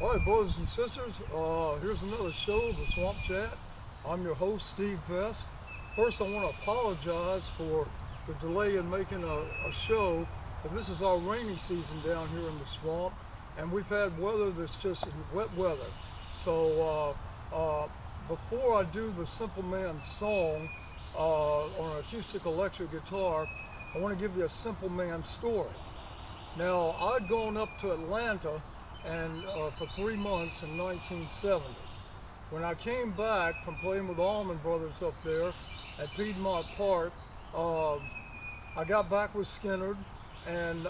All right, brothers and sisters, here's another show, The Swamp Chat. I'm your host, Steve Vest. First, I want to apologize for the delay in making a show. But this is our rainy season down here in the swamp, and we've had weather that's just wet weather. So, before I do the Simple Man song on an acoustic electric guitar, I want to give you a Simple Man story. Now, I'd gone up to Atlanta and for 3 months in 1970. When I came back from playing with the Allman Brothers up there at Piedmont Park, I got back with Skynyrd, and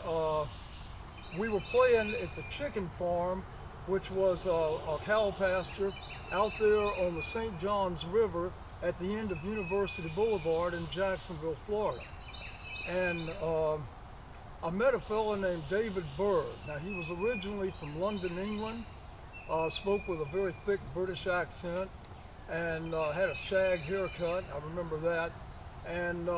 we were playing at the chicken farm, which was a cow pasture out there on the St. Johns River at the end of University Boulevard in Jacksonville, Florida. And I met a fellow named David Bird. Now, he was originally from London, England, spoke with a very thick British accent, and had a shag haircut. I remember that. And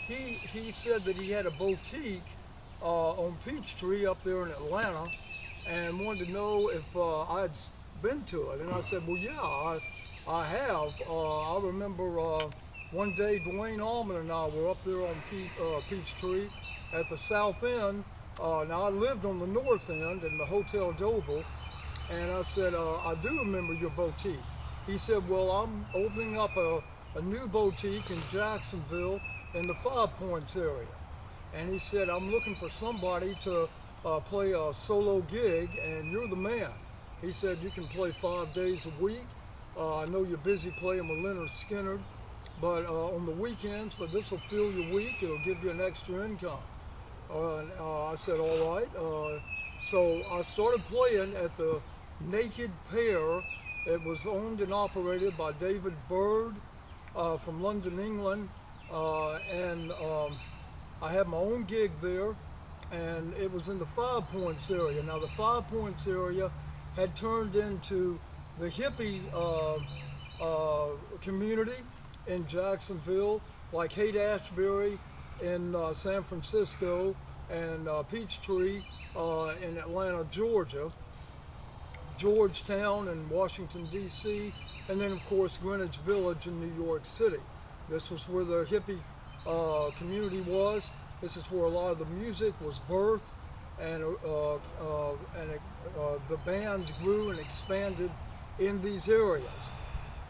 he said that he had a boutique on Peachtree up there in Atlanta, and wanted to know if I'd been to it. And I said, well, yeah, I have. I remember one day Dwayne Allman and I were up there on Peachtree at the south end. Now, I lived on the north end in the Hotel Doval, and I said, I do remember your boutique. He said, well, I'm opening up a new boutique in Jacksonville in the Five Points area. And he said, I'm looking for somebody to play a solo gig, and you're the man. He said, you can play 5 days a week. I know you're busy playing with Lynyrd Skynyrd, but on the weekends, but this will fill your week. It'll give you an extra income. I said, all right. So I started playing at the Naked Pear. It was owned and operated by David Bird from London, England, and I had my own gig there, and it was in the Five Points area. Now, the Five Points area had turned into the hippie community in Jacksonville, like Haight-Ashbury in San Francisco, and Peachtree in Atlanta, Georgia, Georgetown in Washington, D.C., and then, of course, Greenwich Village in New York City. This was where the hippie community was. This is where a lot of the music was birthed, and the bands grew and expanded in these areas.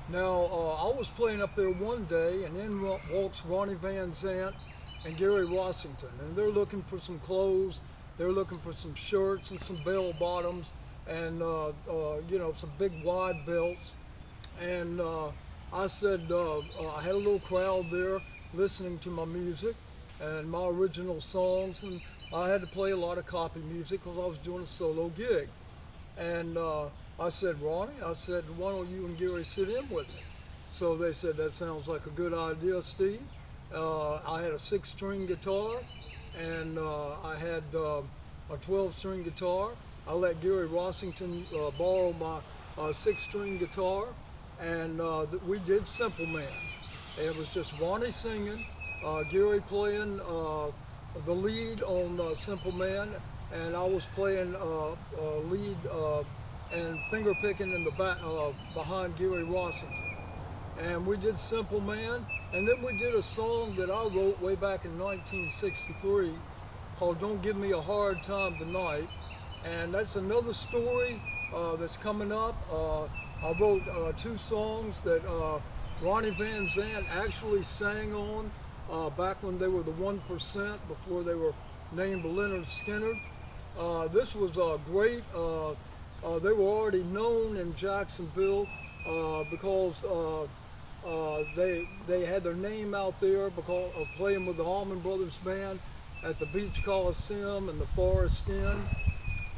Now, I was playing up there one day, and in walks Ronnie Van Zant and Gary Rossington, and they're looking for some clothes. They're looking for some shirts and some bell bottoms, and some big wide belts. And I said, I had a little crowd there listening to my music and my original songs, and I had to play a lot of copy music because I was doing a solo gig. And I said, Ronnie, I said, why don't you and Gary sit in with me? So they said, that sounds like a good idea, Steve. I had a 6-string guitar, and I had a 12-string guitar. I let Gary Rossington borrow my 6-string guitar, and we did Simple Man. It was just Ronnie singing, Gary playing the lead on Simple Man, and I was playing lead and finger picking in the back behind Gary Rossington. And we did Simple Man, and then we did a song that I wrote way back in 1963 called Don't Give Me a Hard Time Tonight. And that's another story that's coming up. I wrote 2 songs that Ronnie Van Zant actually sang on back when they were the 1%, before they were named Lynyrd Skynyrd. This was great. They were already known in Jacksonville because they had their name out there because of playing with the Allman Brothers Band at the Beach Coliseum and the Forest Inn.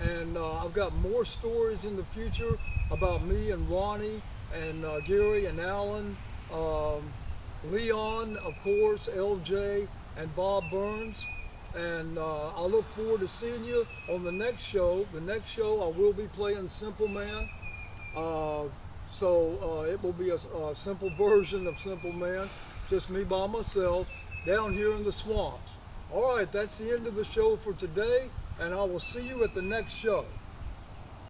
And I've got more stories in the future about me and Ronnie and Gary and Alan, Leon, of course, LJ, and Bob Burns. And I look forward to seeing you on the next show. The next show I will be playing Simple Man. So it will be a simple version of Simple Man, just me by myself, down here in the swamps. All right, that's the end of the show for today, and I will see you at the next show.